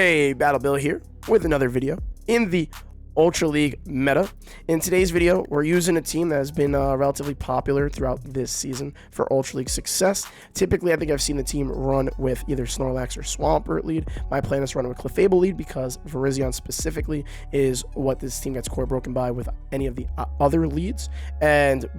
Hey, Battle Bill here with another video in the Ultra League meta. In today's video, we're using a team that has been relatively popular throughout this season for Ultra League success. Typically, I think I've seen the team run with either Snorlax or Swampert lead. My plan is to run with Clefable lead because Virizion specifically is what this team gets core broken by with any of the other leads. And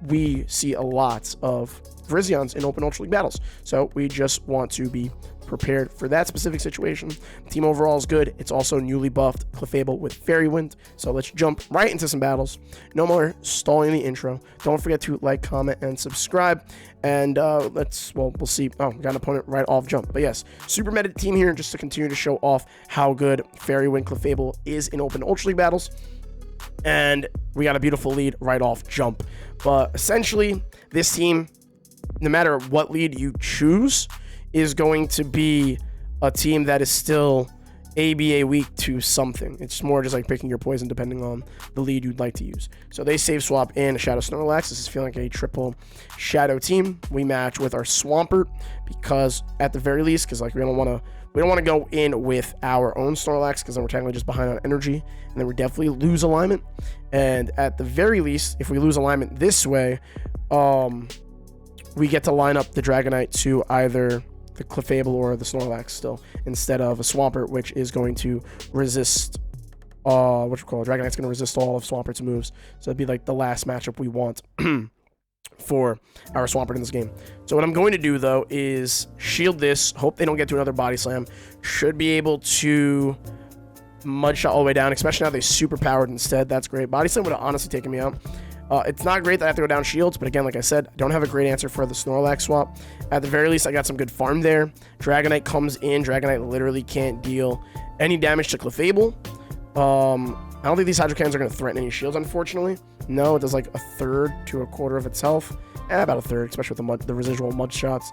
we see a lot of Virizions in open Ultra League battles. So we just want to be prepared for that specific situation. Team overall is good. It's also newly buffed Clefable with Fairy Wind. So let's jump right into some battles. No more stalling the intro. Don't forget to like, comment, and subscribe. And we'll see. Oh, we got an opponent right off jump. But yes, super meta team here just to continue to show off how good Fairy Wind Clefable is in open Ultra League battles. And we got a beautiful lead right off jump. But essentially, this team, no matter what lead you choose, is going to be a team that is still ABA weak to something. It's more just like picking your poison depending on the lead you'd like to use. So they save swap in a Shadow Snorlax. This is feeling like a triple Shadow team. We match with our Swampert because at the very least, because like we don't want to go in with our own Snorlax because then we're technically just behind on energy, and then we definitely lose alignment. And at the very least, if we lose alignment this way, we get to line up the Dragonite to either the Clefable or the Snorlax still, instead of a Swampert, which is going to resist, Dragonite's going to resist all of Swampert's moves. So it'd be like the last matchup we want for our Swampert in this game. So what I'm going to do, though, is shield this, hope they don't get to another Body Slam. Should be able to Mud Shot all the way down, especially now they super powered instead. That's great. Body Slam would have honestly taken me out. It's not great that I have to go down shields, but again, like I said, I don't have a great answer for the Snorlax swap. At the very least, I got some good farm there. Dragonite comes in. Dragonite literally can't deal any damage to Clefable. I don't think these Hydro Cannons are going to threaten any shields, unfortunately. No, it does like a third to a quarter of its health. About a third, especially with the residual mud shots.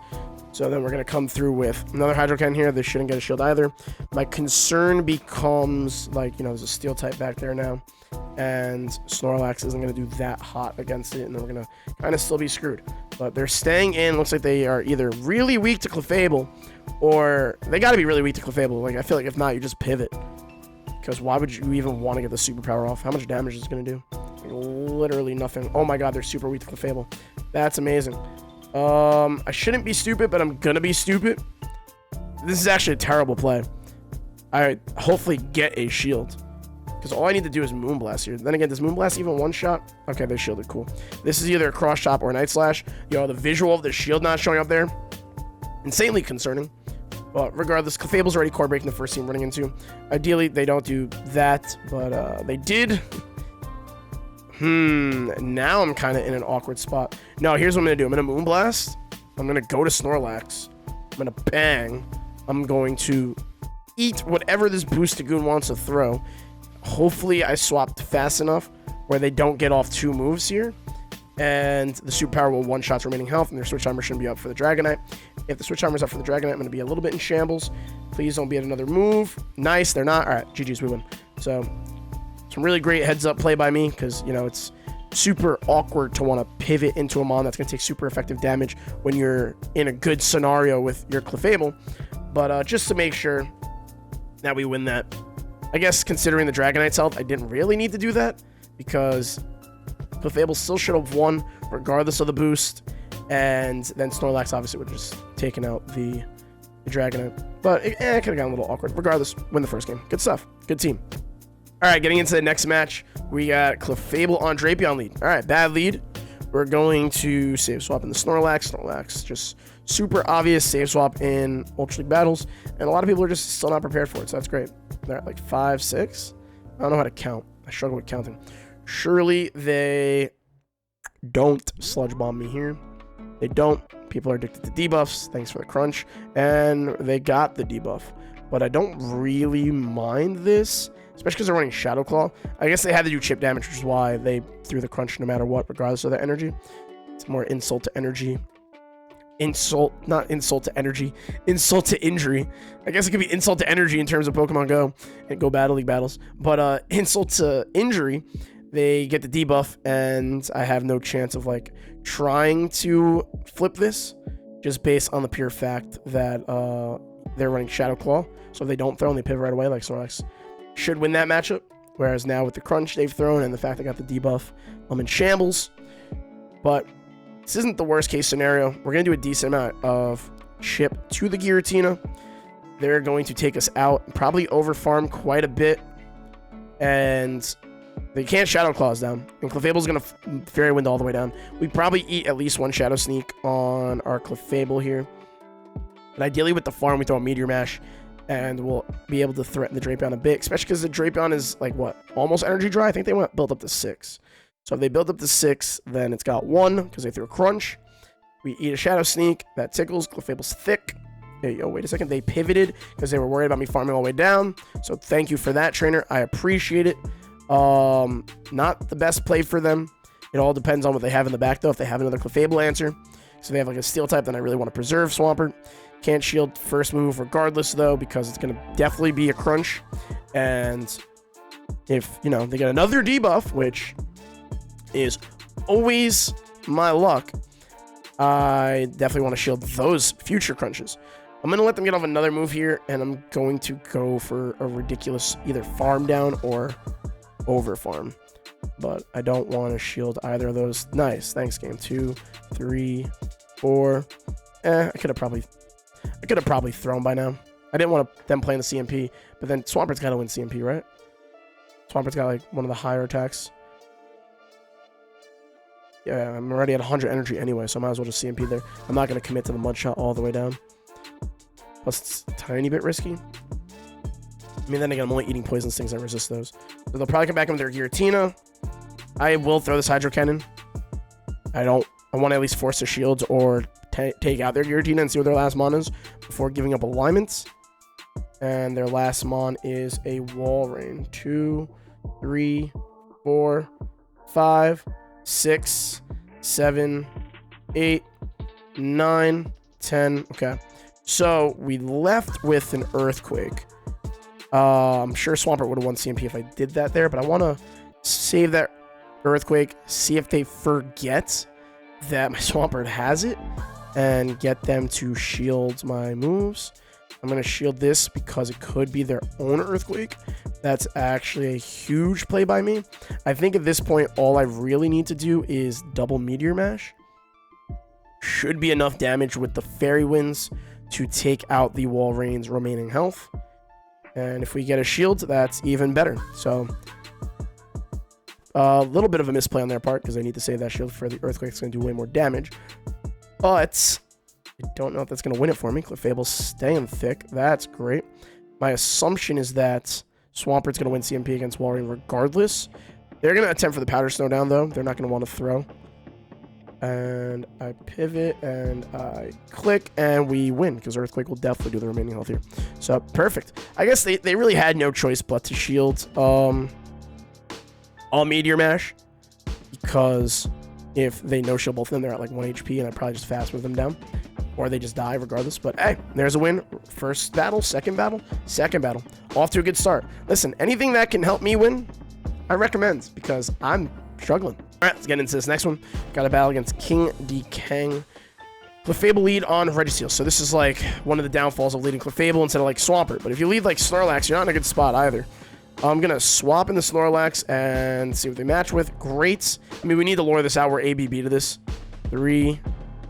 So then we're going to come through with another Hydro Cannon here. They shouldn't get a shield either. My concern becomes, like, there's a Steel type back there now. And Snorlax isn't going to do that hot against it, and then we're going to kind of still be screwed. But they're staying in. Looks like they are either really weak to Clefable, or they got to be really weak to Clefable. Like, I feel like if not, you just pivot. Because why would you even want to get the superpower off? How much damage is it going to do? Like, literally nothing. Oh my god, they're super weak to Clefable. That's amazing. I shouldn't be stupid, but I'm going to be stupid. This is actually a terrible play. I hopefully get a shield, because all I need to do is Moonblast here. Then again, does Moonblast even one-shot? Okay, they shielded. Cool. This is either a Cross Chop or a Night Slash. The visual of the shield not showing up there, insanely concerning. But regardless, Clefable's already core breaking the first team running into. Ideally, they don't do that, but they did. Now I'm kind of in an awkward spot. No, here's what I'm going to do. I'm going to Moonblast. I'm going to go to Snorlax. I'm going to bang. I'm going to eat whatever this Boosted Goon wants to throw. Hopefully I swapped fast enough where they don't get off two moves here, and the superpower will one-shot remaining health, and their switch timer shouldn't be up for the Dragonite. If the switch timer's up for the Dragonite, I'm going to be a little bit in shambles. Please don't be at another move. Nice, they're not. All right, GG's, we win. So some really great heads-up play by me, because, it's super awkward to want to pivot into a mon that's going to take super effective damage when you're in a good scenario with your Clefable. But just to make sure that we win that, I guess considering the Dragonite's health, I didn't really need to do that, because Clefable still should have won regardless of the boost, and then Snorlax obviously would have just taken out the Dragonite. But it could have gotten a little awkward. Regardless, win the first game. Good stuff. Good team. All right, getting into the next match, we got Clefable on Drapion lead. All right, bad lead. We're going to save swap in the Snorlax. Snorlax, just super obvious save swap in Ultra League battles, and a lot of people are just still not prepared for it, so that's great. They're at like 5, 6. I don't know how to count. I struggle with counting. Surely they don't Sludge Bomb me here. They don't. People are addicted to debuffs. Thanks for the crunch. And they got the debuff. But I don't really mind this, especially because they're running Shadow Claw. I guess they had to do chip damage, which is why they threw the crunch no matter what, regardless of their energy. It's more insult to energy. Not insult to energy. Insult to injury. I guess it could be insult to energy in terms of Pokemon Go and Go Battle League battles. But insult to injury, they get the debuff, and I have no chance of like trying to flip this, just based on the pure fact that they're running Shadow Claw. So if they don't throw and they pivot right away, like Snorlax should win that matchup. Whereas now with the crunch they've thrown and the fact they got the debuff, I'm in shambles. But this isn't the worst case scenario. We're going to do a decent amount of chip to the Giratina. They're going to take us out, probably over farm quite a bit. And they can't Shadow Claws down. And Clefable's going to Fairy Wind all the way down. We probably eat at least one Shadow Sneak on our Clefable here. And ideally with the farm, we throw a Meteor Mash. And we'll be able to threaten the Drapion a bit. Especially because the Drapion is like, what? Almost energy dry? I think they went built up to 6. So if they build up to 6, then it's got 1 because they threw a Crunch. We eat a Shadow Sneak. That tickles. Clefable's thick. Hey, oh, wait a second. They pivoted because they were worried about me farming all the way down. So thank you for that, trainer. I appreciate it. Not the best play for them. It all depends on what they have in the back, though. If they have another Clefable answer. So they have like a Steel type, then I really want to preserve Swampert. Can't shield first move regardless, though, because it's going to definitely be a Crunch. And if, you know, they get another debuff, which is always my luck, I definitely want to shield those future Crunches. I'm going to let them get off another move here, and I'm going to go for a ridiculous either farm down or over farm. But I don't want to shield either of those. Nice. Thanks, game. 2, 3, 4. I could have probably thrown by now. I didn't want them playing the CMP, but then Swampert's got to win CMP, right? Swampert's got like one of the higher attacks. Yeah, I'm already at 100 energy anyway, so I might as well just CMP there. I'm not going to commit to the Mud Shot all the way down. Plus, it's a tiny bit risky. I mean, then again, I'm only eating poison stings. I resist those. So they'll probably come back with their Giratina. I will throw this Hydro Cannon. I want to at least force their shields or take out their Giratina and see what their last mon is before giving up alignments. And their last mon is a Wall Rain. 2, 3, 4, 5, 6, 7, 8, 9, 10. Okay. So we left with an Earthquake. I'm sure Swampert would have won CMP if I did that there, but I want to save that Earthquake, see if they forget that my Swampert has it, and get them to shield my moves. I'm going to shield this because it could be their own Earthquake. That's actually a huge play by me. I think at this point, all I really need to do is double Meteor Mash. Should be enough damage with the Fairy Winds to take out the Wall Rain's remaining health. And if we get a shield, that's even better. So a little bit of a misplay on their part because they need to save that shield for the Earthquake. It's going to do way more damage. But I don't know if that's going to win it for me. Clefable's staying thick. That's great. My assumption is that Swampert's going to win CMP against Wall Rain regardless. They're going to attempt for the Powder Snow down, though. They're not going to want to throw. And I pivot, and I click, and we win, because Earthquake will definitely do the remaining health here. So, perfect. I guess they really had no choice but to shield all Meteor Mash, because if they no-shield both of them, they're at like 1 HP, and I probably just fast move them down. Or they just die regardless. But, hey, there's a win. First battle, second battle, second battle. Off to a good start. Listen, anything that can help me win, I recommend, because I'm struggling. All right, let's get into this next one. Got a battle against King Dekang. Clefable lead on Registeel. So this is like one of the downfalls of leading Clefable instead of like Swampert. But if you lead like Snorlax, you're not in a good spot either. I'm going to swap in the Snorlax and see what they match with. Great. I mean, we need to lure this out. We're ABB to this. 3.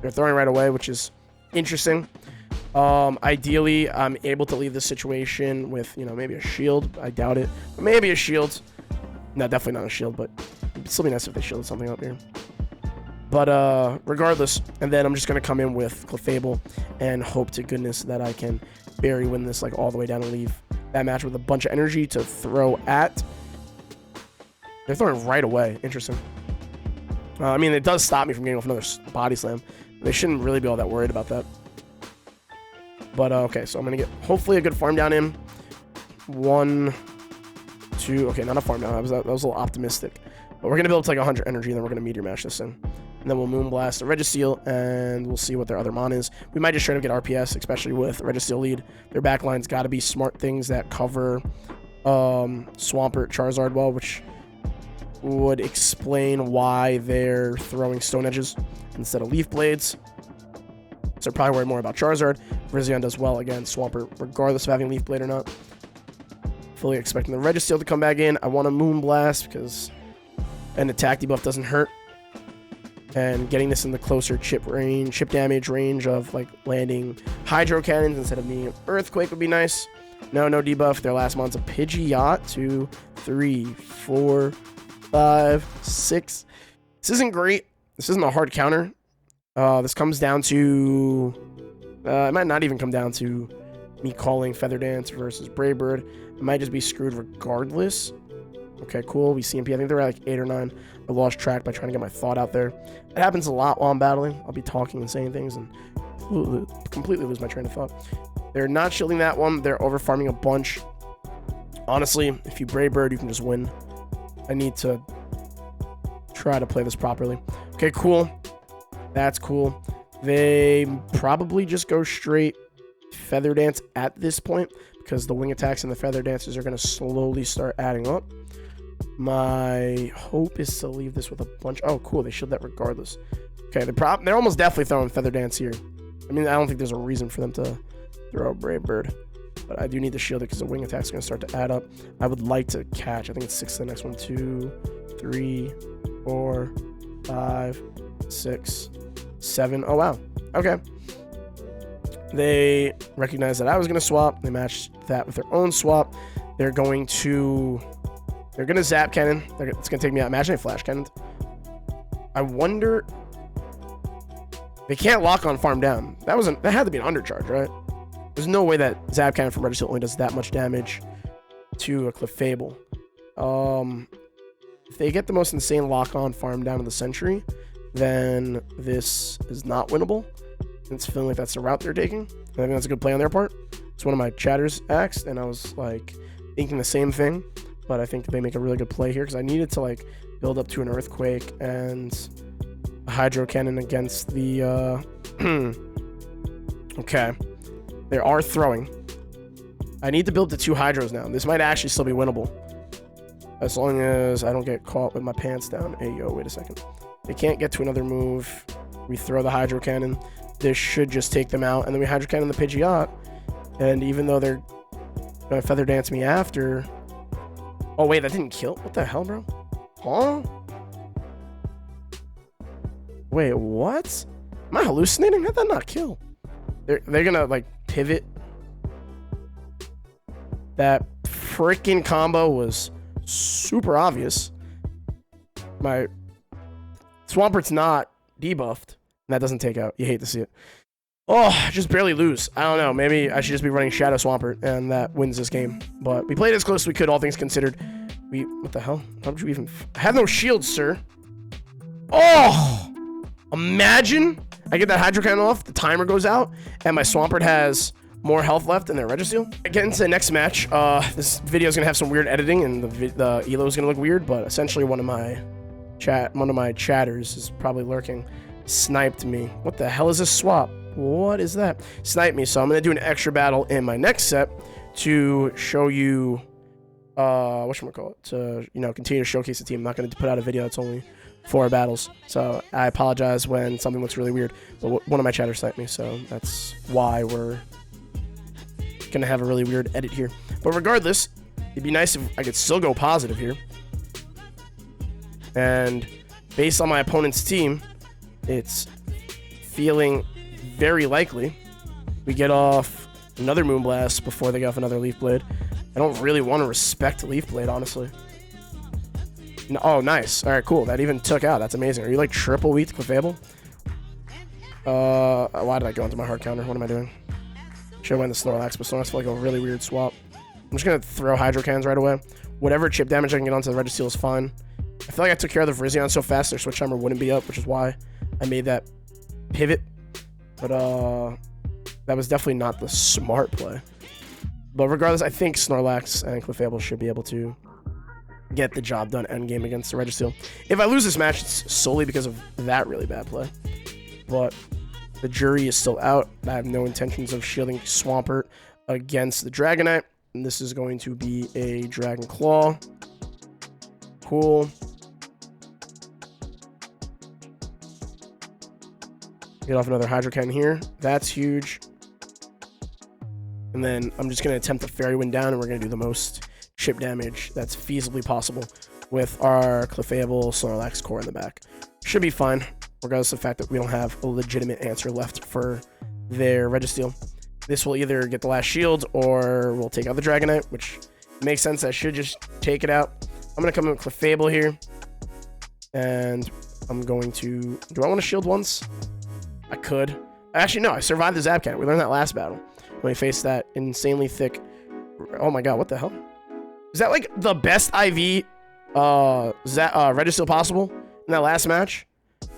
They're throwing right away, which is interesting. Ideally, I'm able to leave this situation with, you know, maybe a shield. I doubt it. But maybe a shield. No, definitely not a shield, but it'd still be nice if they shielded something up here. But regardless, and then I'm just going to come in with Clefable and hope to goodness that I can Fairy win this like all the way down and leave that match with a bunch of energy to throw at. They're throwing right away. Interesting. I mean, it does stop me from getting off another Body Slam. They shouldn't really be all that worried about that. But, okay, so I'm going to get hopefully a good farm down in. 1, 2, okay, not a farm down. That was a little optimistic. But we're going to build to like 100 energy, and then we're going to Meteor Mash this in. And then we'll Moonblast the Registeel, and we'll see what their other mon is. We might just try to get RPS, especially with Registeel lead. Their backline's got to be smart things that cover Swampert Charizard well, which would explain why they're throwing Stone Edges instead of Leaf Blades. So they're probably worried more about Charizard. Virizion does well against Swampert, regardless of having Leaf Blade or not. Fully expecting the Registeel to come back in. I want a Moonblast because an attack debuff doesn't hurt. And getting this in the closer chip damage range of like landing Hydro Cannons instead of being an Earthquake would be nice. No debuff. Their last mon's a Pidgeot. 2, 3, 4, 5, 6. This isn't great. This isn't a hard counter. This comes down to... it might not even come down to me calling Feather Dance versus Brave Bird. I might just be screwed regardless. Okay, cool. We CMP. I think they're at like 8 or 9. I lost track by trying to get my thought out there. It happens a lot while I'm battling. I'll be talking and saying things and completely lose my train of thought. They're not shielding that one. They're over farming a bunch. Honestly, if you Brave Bird, you can just win. I need to try to play this properly. Okay, cool. That's cool. They probably just go straight Feather Dance at this point because the wing attacks and the Feather Dances are going to slowly start adding up. My hope is to leave this with a bunch. Oh, cool. They shield that regardless. Okay, they're almost definitely throwing Feather Dance here. I mean, I don't think there's a reason for them to throw a Brave Bird. But I do need to shield it because the wing attack's going to start to add up. I would like to catch. I think it's 6 to the next one. 2, 3, 4, 5, 6, 7. Oh, wow. Okay. They recognize that I was going to swap. They matched that with their own swap. They're going to Zap Cannon. It's going to take me out. Imagine a Flash Cannon. I wonder... They can't lock on Farm Down. That had to be an undercharge, right? There's no way that Zap Cannon from Registeel only does that much damage to a Clefable. If they get the most insane lock-on Farm Down of the century, then this is not winnable. It's feeling like that's the route they're taking. I think that's a good play on their part. It's one of my chatters asked, and I was like thinking the same thing. But I think they make a really good play here because I needed to like build up to an Earthquake and a Hydro Cannon against the... Okay. They are throwing. I need to build the 2 Hydros now. This might actually still be winnable. As long as I don't get caught with my pants down. Hey, yo, wait a second. They can't get to another move. We throw the Hydro Cannon. This should just take them out. And then we Hydro Cannon the Pidgeot. And even though they're going to Feather Dance me after... Oh, wait, that didn't kill? What the hell, bro? Huh? Wait, what? Am I hallucinating? How'd that not kill? They're going to, like, pivot. That freaking combo was super obvious. My Swampert's not debuffed. And that doesn't take out. You hate to see it. Oh, just barely lose. I don't know. Maybe I should just be running Shadow Swampert, and that wins this game. But we played as close as we could, all things considered. What the hell? How did you even... I have no shield, sir. Oh! Imagine I get that Hydro Cannon off, the timer goes out, and my Swampert has more health left than their Registeel. Get into the next match. This video is going to have some weird editing, and the elo is going to look weird, but essentially one of my chatters is probably lurking. Sniped me. What the hell is this swap? What is that? Sniped me. So I'm going to do an extra battle in my next set to show you, whatchamacallit, to, you know, continue to showcase the team. I'm not going to put out a video that's only 4 battles. So I apologize when something looks really weird. But one of my chatters sniped me, so that's why we're going to have a really weird edit here. But regardless, it'd be nice if I could still go positive here. And based on my opponent's team, it's feeling very likely we get off another Moonblast before they get off another Leaf Blade. I don't really want to respect Leaf Blade, honestly. No, oh, nice. All right, cool. That even took out. That's amazing. Are you like triple weak to Clefable? Why did I go into my hard counter? What am I doing? Should have went the Snorlax, but Snorlax felt like a really weird swap. I'm just going to throw Hydro Cannons right away. Whatever chip damage I can get onto the Registeel is fine. I feel like I took care of the Virizion so fast their switch timer wouldn't be up, which is why I made that pivot. But that was definitely not the smart play. But regardless, I think Snorlax and Clefable should be able to get the job done endgame against the Registeel. If I lose this match, it's solely because of that really bad play. But the jury is still out. I have no intentions of shielding Swampert against the Dragonite. And this is going to be a Dragon Claw. Cool. Get off another Hydro Cannon here. That's huge. And then I'm just going to attempt a Fairy Wind down, and we're going to do the most chip damage that's feasibly possible with our Clefable Snorlax core in the back. Should be fine, regardless of the fact that we don't have a legitimate answer left for their Registeel. This will either get the last shield, or we'll take out the Dragonite, which makes sense. I should just take it out. I'm going to come in with Clefable here, and I'm going to... Do I want to shield once? I could. Actually, no, I survived the Zapcat. We learned that last battle when we faced that insanely thick... Oh my god, what the hell? Is that like the best IV Registeel possible in that last match?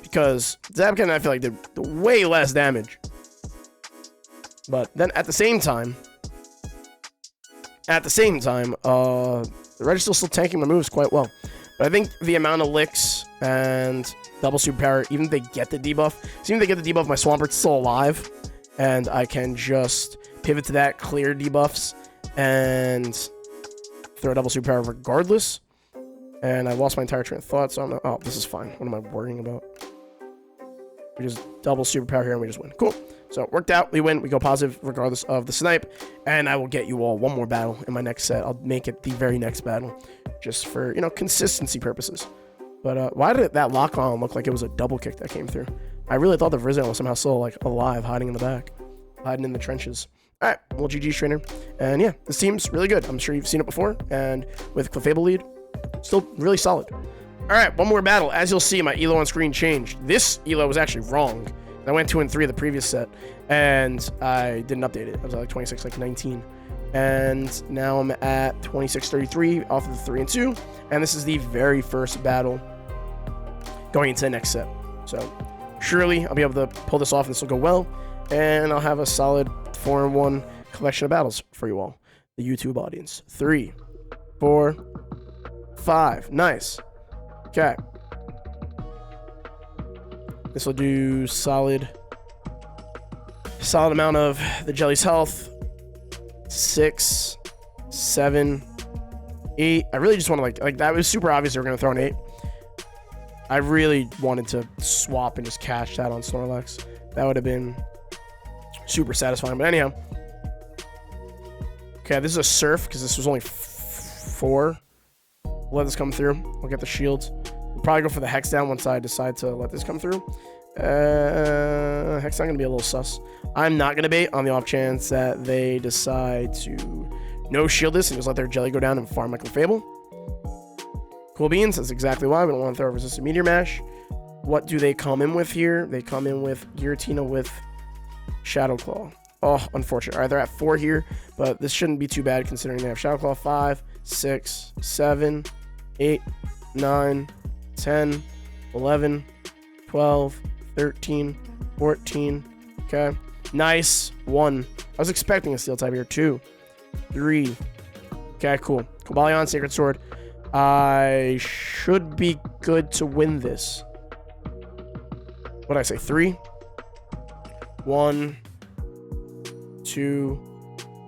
Because Zapcat, I feel like, did way less damage. But then at the same time, the Registeel's still tanking my moves quite well. But I think the amount of licks and double superpower, even if they get the debuff, my Swampert's still alive, and I can just pivot to that, clear debuffs, and throw a double superpower regardless. And I lost my entire train of thought, so I'm not... Oh, this is fine. What am I worrying about? We just double superpower here, and we just win. Cool. So it worked out. We win. We go positive regardless of the snipe. And I will get you all one more battle in my next set. I'll make it the very next battle, just for, you know, consistency purposes. But why did that lock-on look like it was a double kick that came through? I really thought the Virizion was somehow still, like, alive, hiding in the back. Hiding in the trenches. All right, well, GG's trainer. And yeah, this team's really good. I'm sure you've seen it before. And with Clefable lead, still really solid. All right, one more battle. As you'll see, my ELO on screen changed. This ELO was actually wrong. I went 2 and 3 the previous set, and I didn't update it. I was at like 26, like 19. And now I'm at 26-33 off of the 3 and 2. And this is the very first battle going into the next set. So surely I'll be able to pull this off and this will go well. And I'll have a solid 4 and 1 collection of battles for you all, the YouTube audience. 3, 4, 5. Nice. Okay. This will do solid amount of the jelly's health. 6, 7, 8. I really just want to like that was super obvious they were going to throw an 8. I really wanted to swap and just catch that on Snorlax. That would have been super satisfying. But anyhow. Okay, this is a Surf because this was only 4. We'll let this come through. We'll get the shields. We'll probably go for the Hex down once I decide to let this come through. Hex down going to be a little sus. I'm not going to bait on the off chance that they decide to no shield this and just let their jelly go down and farm my Clefable. Cool beans. That's exactly why we don't want to throw a resistant Meteor Mash. What do they come in with here? They come in with Giratina with Shadow Claw. Oh, unfortunate. All right, they're at 4 here, but this shouldn't be too bad considering they have Shadow Claw. 5, 6, 7, 8, 9, 10, 11, 12, 13, 14. Okay. Nice. 1. I was expecting a Steel type here. 2, 3. Okay, cool. Cobalion, Sacred Sword. I should be good to win this. What did I say? 3, 1, 2,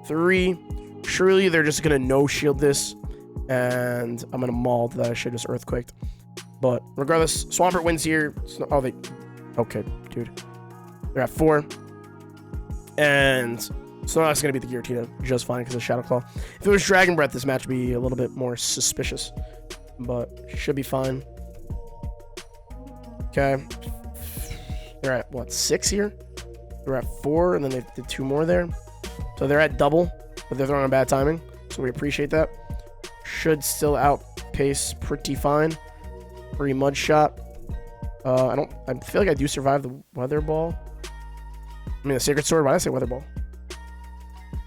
3. Surely they're just gonna no shield this, and I'm gonna maul that I should just earthquaked. But regardless, Swampert wins here. Oh, they... Okay, dude. They're at 4. And Snorlax is going to beat the Giratina just fine because of Shadow Claw. If it was Dragon Breath, this match would be a little bit more suspicious. But should be fine. Okay. They're at, what, 6 here? They're at 4, and then they did 2 more there. So they're at double, but they're throwing on bad timing. So we appreciate that. Should still outpace pretty fine. Free Mud Shot. I feel like I do survive the Weather Ball. I mean, the Sacred Sword. Why did I say Weather Ball?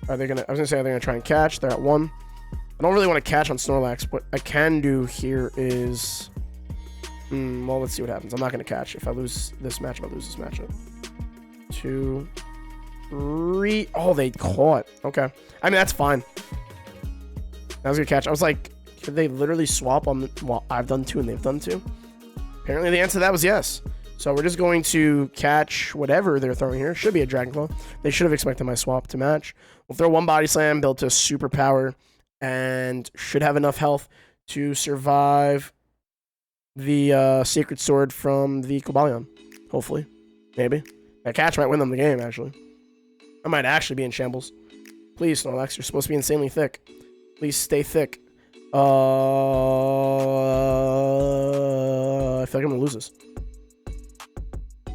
Are they gonna? I was gonna say are they gonna try and catch? They're at 1. I don't really want to catch on Snorlax. What I can do here is, well, let's see what happens. I'm not gonna catch if I lose this matchup. I lose this matchup. 2, 3. Oh, they caught. Okay. I mean, that's fine. That was a good catch. I was like, could they literally swap on? Well, I've done 2 and they've done 2. Apparently, the answer to that was yes. So we're just going to catch whatever they're throwing here. Should be a Dragon Claw. They should have expected my swap to match. We'll throw 1 Body Slam, built to super power, and should have enough health to survive the Sacred Sword from the Cobalion. Hopefully. Maybe. That catch might win them the game, actually. I might actually be in shambles. Please, Snorlax, you're supposed to be insanely thick. Please stay thick. I feel like I'm gonna lose this,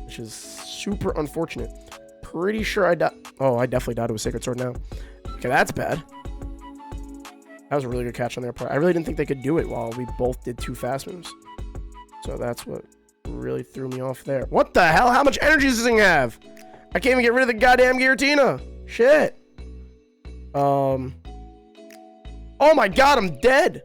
which is super unfortunate. Pretty sure I died. Oh, I definitely died to a Sacred Sword now. Okay, that's bad. That was a really good catch on their part. I really didn't think they could do it while we both did 2 fast moves. So that's what really threw me off there. What the hell? How much energy does this thing have? I can't even get rid of the goddamn Giratina. Shit. Oh my god, I'm dead.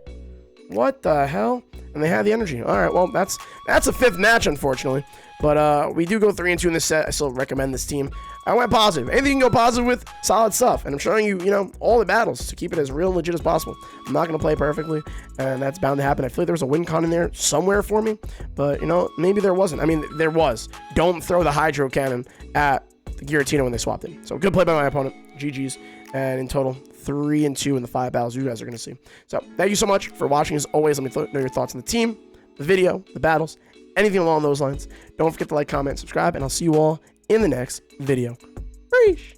What the hell? And they have the energy. All right, well, that's a 5th match, unfortunately. But we do go 3-2 in this set. I still recommend this team. I went positive. Anything you can go positive with, solid stuff. And I'm showing you, all the battles to keep it as real and legit as possible. I'm not going to play perfectly, and that's bound to happen. I feel like there was a win con in there somewhere for me, but, maybe there wasn't. I mean, there was. Don't throw the Hydro Cannon at the Giratina when they swapped in. So, good play by my opponent. GG's. And in total, 3-2 in the 5 battles you guys are going to see. So, thank you so much for watching. As always, let me know your thoughts on the team, the video, the battles, anything along those lines. Don't forget to like, comment, subscribe, and I'll see you all in the next video. Preach!